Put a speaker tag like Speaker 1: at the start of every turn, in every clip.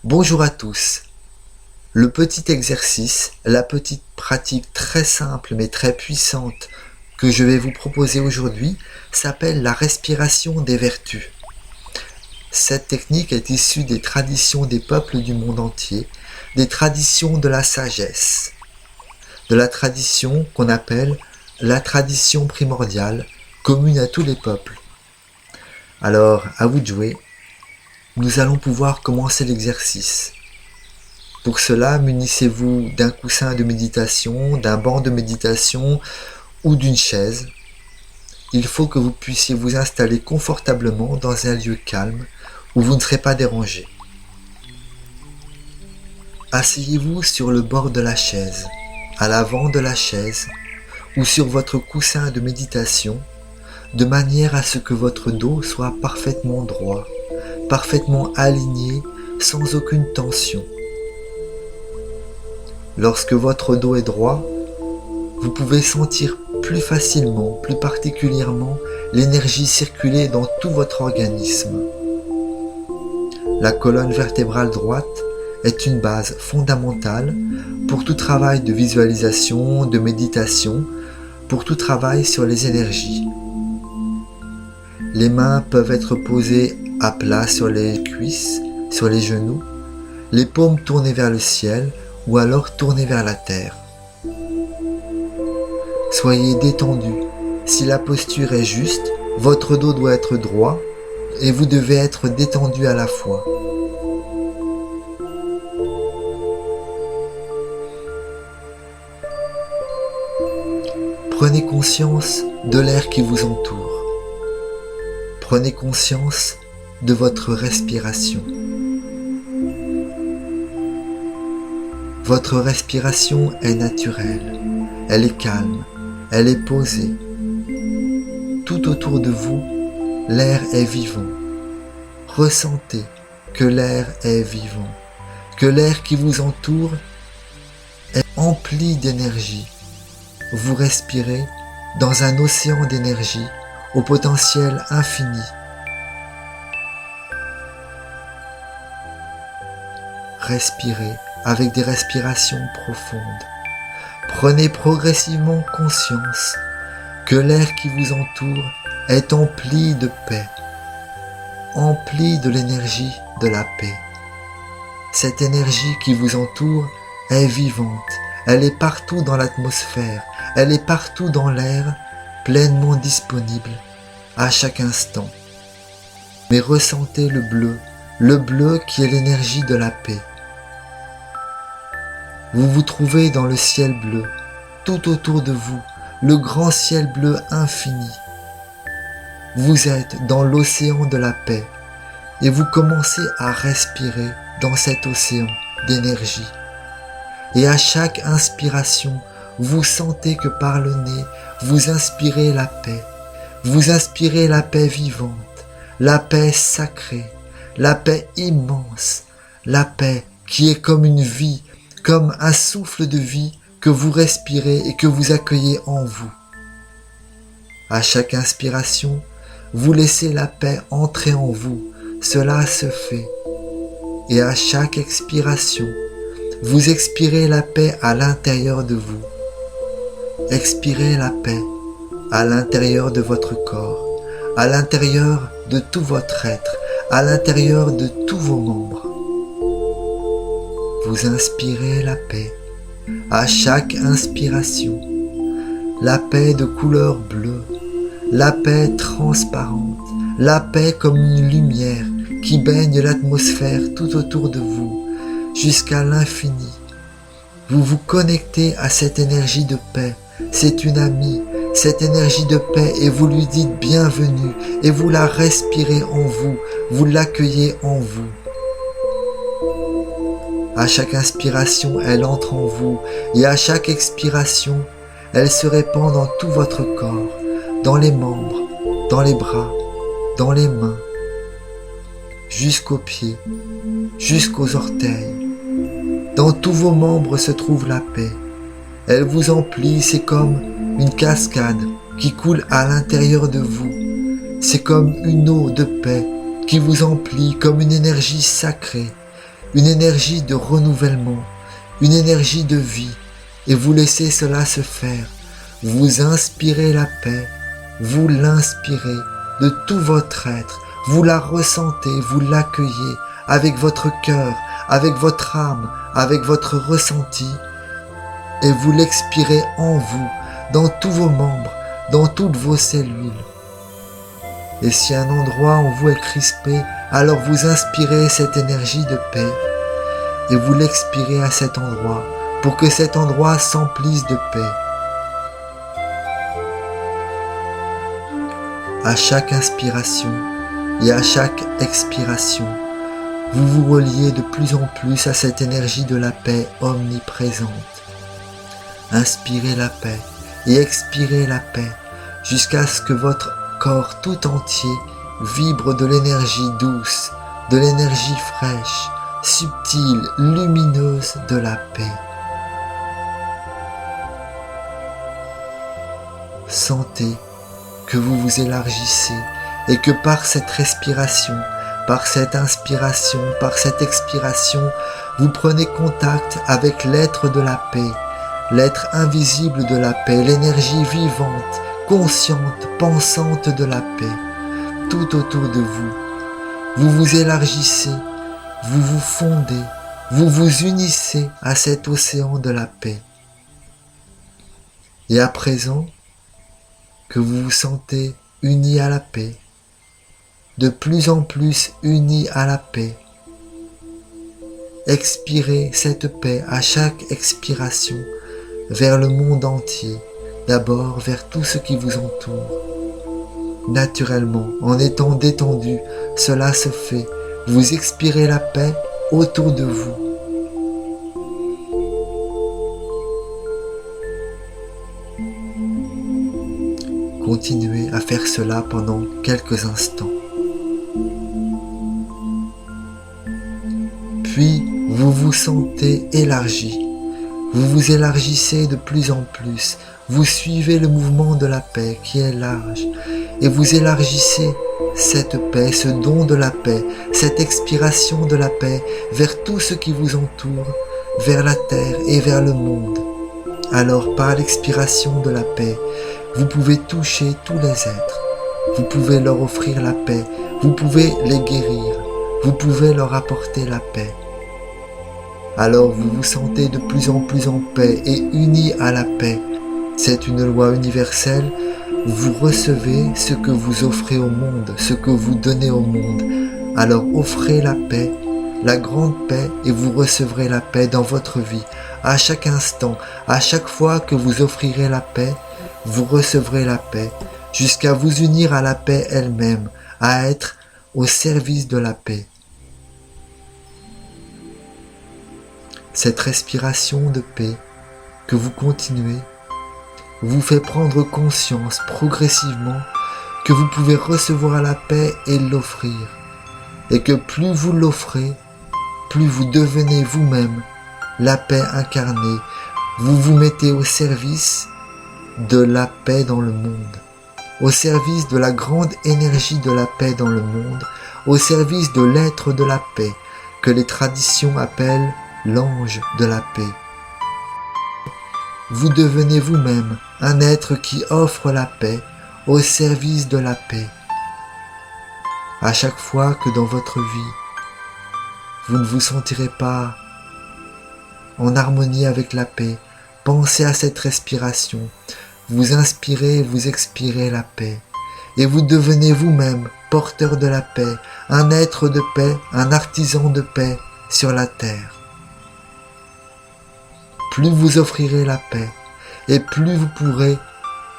Speaker 1: Bonjour à tous. Le petit exercice, la petite pratique très simple mais très puissante que je vais vous proposer aujourd'hui s'appelle la respiration des vertus. Cette technique est issue des traditions des peuples du monde entier, des traditions de la sagesse, de la tradition qu'on appelle la tradition primordiale, commune à tous les peuples. Alors, à vous de jouer. Nous allons pouvoir commencer l'exercice. Pour cela, munissez-vous d'un coussin de méditation, d'un banc de méditation ou d'une chaise. Il faut que vous puissiez vous installer confortablement dans un lieu calme où vous ne serez pas dérangé. Asseyez-vous sur le bord de la chaise, à l'avant de la chaise ou sur votre coussin de méditation, de manière à ce que votre dos soit parfaitement droit, parfaitement aligné, sans aucune tension. Lorsque votre dos est droit, vous pouvez sentir plus facilement, plus particulièrement, l'énergie circuler dans tout votre organisme. La colonne vertébrale droite est une base fondamentale pour tout travail de visualisation, de méditation, pour tout travail sur les énergies. Les mains peuvent être posées à plat sur les cuisses, sur les genoux, les paumes tournées vers le ciel ou alors tournées vers la terre. Soyez détendu. Si la posture est juste, votre dos doit être droit et vous devez être détendu à la fois. Prenez conscience de l'air qui vous entoure. Prenez conscience de votre respiration. Votre respiration est naturelle, elle est calme, elle est posée. Tout autour de vous, l'air est vivant. Ressentez que l'air est vivant, que l'air qui vous entoure est empli d'énergie. Vous respirez dans un océan d'énergie au potentiel infini. Respirez avec des respirations profondes. Prenez progressivement conscience que l'air qui vous entoure est empli de paix, empli de l'énergie de la paix. Cette énergie qui vous entoure est vivante, elle est partout dans l'atmosphère, elle est partout dans l'air, pleinement disponible à chaque instant. Mais ressentez le bleu qui est l'énergie de la paix. Vous vous trouvez dans le ciel bleu, tout autour de vous, le grand ciel bleu infini. Vous êtes dans l'océan de la paix et vous commencez à respirer dans cet océan d'énergie. Et à chaque inspiration, vous sentez que par le nez, vous inspirez la paix. Vous inspirez la paix vivante, la paix sacrée, la paix immense, la paix qui est comme une vie, comme un souffle de vie que vous respirez et que vous accueillez en vous. À chaque inspiration, vous laissez la paix entrer en vous, cela se fait. Et à chaque expiration, vous expirez la paix à l'intérieur de vous. Expirez la paix à l'intérieur de votre corps, à l'intérieur de tout votre être, à l'intérieur de tous vos membres. Vous inspirez la paix à chaque inspiration, la paix de couleur bleue, la paix transparente, la paix comme une lumière qui baigne l'atmosphère tout autour de vous, jusqu'à l'infini. Vous vous connectez à cette énergie de paix, c'est une amie, cette énergie de paix, et vous lui dites bienvenue, et vous la respirez en vous, vous l'accueillez en vous. À chaque inspiration, elle entre en vous, et à chaque expiration, elle se répand dans tout votre corps, dans les membres, dans les bras, dans les mains, jusqu'aux pieds, jusqu'aux orteils. Dans tous vos membres se trouve la paix. Elle vous emplit, c'est comme une cascade qui coule à l'intérieur de vous. C'est comme une eau de paix qui vous emplit comme une énergie sacrée, une énergie de renouvellement, une énergie de vie, et vous laissez cela se faire. Vous inspirez la paix, vous l'inspirez de tout votre être, vous la ressentez, vous l'accueillez avec votre cœur, avec votre âme, avec votre ressenti, et vous l'expirez en vous, dans tous vos membres, dans toutes vos cellules. Et si un endroit en vous est crispé, alors vous inspirez cette énergie de paix et vous l'expirez à cet endroit pour que cet endroit s'emplisse de paix. À chaque inspiration et à chaque expiration, vous vous reliez de plus en plus à cette énergie de la paix omniprésente. Inspirez la paix et expirez la paix jusqu'à ce que votre corps tout entier vibre de l'énergie douce, de l'énergie fraîche, subtile, lumineuse de la paix. Sentez que vous vous élargissez et que par cette respiration, par cette inspiration, par cette expiration, vous prenez contact avec l'être de la paix, l'être invisible de la paix, l'énergie vivante, consciente, pensante de la paix, tout autour de vous. Vous vous élargissez, vous vous fondez, vous vous unissez à cet océan de la paix. Et à présent que vous vous sentez unis à la paix, de plus en plus unis à la paix, expirez cette paix à chaque expiration vers le monde entier, d'abord vers tout ce qui vous entoure. Naturellement, en étant détendu, cela se fait. Vous expirez la paix autour de vous. Continuez à faire cela pendant quelques instants. Puis, vous vous sentez élargi. Vous vous élargissez de plus en plus. Vous suivez le mouvement de la paix qui est large. Et vous élargissez cette paix, ce don de la paix, cette expiration de la paix vers tout ce qui vous entoure, vers la terre et vers le monde. Alors, par l'expiration de la paix, vous pouvez toucher tous les êtres. Vous pouvez leur offrir la paix. Vous pouvez les guérir. Vous pouvez leur apporter la paix. Alors vous vous sentez de plus en paix et unis à la paix. C'est une loi universelle. Vous recevez ce que vous offrez au monde, ce que vous donnez au monde. Alors offrez la paix, la grande paix, et vous recevrez la paix dans votre vie. À chaque instant, à chaque fois que vous offrirez la paix, vous recevrez la paix, jusqu'à vous unir à la paix elle-même, à être au service de la paix. Cette respiration de paix que vous continuez vous fait prendre conscience progressivement que vous pouvez recevoir la paix et l'offrir, et que plus vous l'offrez, plus vous devenez vous-même la paix incarnée. Vous vous mettez au service de la paix dans le monde, au service de la grande énergie de la paix dans le monde, au service de l'être de la paix que les traditions appellent l'ange de la paix. Vous devenez vous-même un être qui offre la paix au service de la paix. À chaque fois que dans votre vie, vous ne vous sentirez pas en harmonie avec la paix, pensez à cette respiration. Vous inspirez et vous expirez la paix. Et vous devenez vous-même porteur de la paix, un être de paix, un artisan de paix sur la terre. Plus vous offrirez la paix, et plus vous pourrez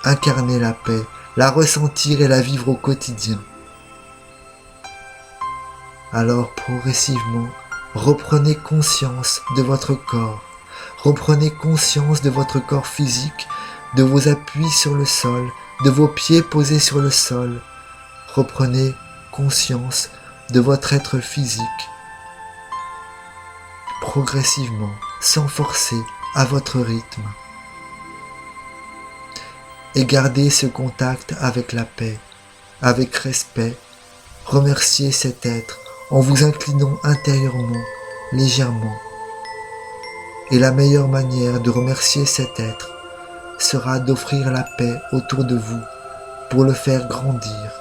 Speaker 1: incarner la paix, la ressentir et la vivre au quotidien. Alors progressivement, reprenez conscience de votre corps, reprenez conscience de votre corps physique, de vos appuis sur le sol, de vos pieds posés sur le sol. Reprenez conscience de votre être physique. Progressivement, sans forcer, à votre rythme. Et gardez ce contact avec la paix, avec respect. Remerciez cet être en vous inclinant intérieurement légèrement. Et la meilleure manière de remercier cet être sera d'offrir la paix autour de vous pour le faire grandir.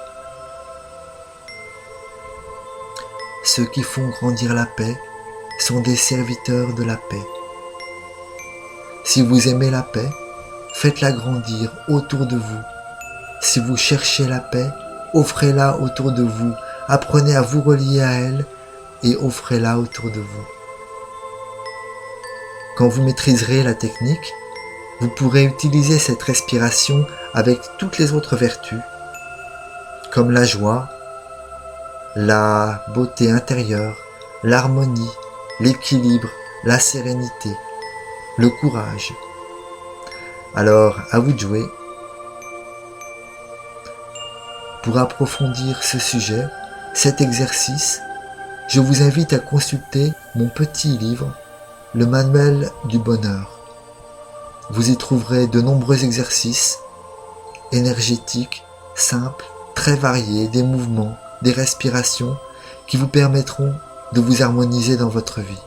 Speaker 1: Ceux qui font grandir la paix sont des serviteurs de la paix. Si vous aimez la paix, faites-la grandir autour de vous. Si vous cherchez la paix, offrez-la autour de vous. Apprenez à vous relier à elle et offrez-la autour de vous. Quand vous maîtriserez la technique, vous pourrez utiliser cette respiration avec toutes les autres vertus, comme la joie, la beauté intérieure, l'harmonie, l'équilibre, la sérénité, le courage. Alors, à vous de jouer. Pour approfondir ce sujet, cet exercice, je vous invite à consulter mon petit livre, le Manuel du bonheur. Vous y trouverez de nombreux exercices énergétiques, simples, très variés, des mouvements, des respirations qui vous permettront de vous harmoniser dans votre vie.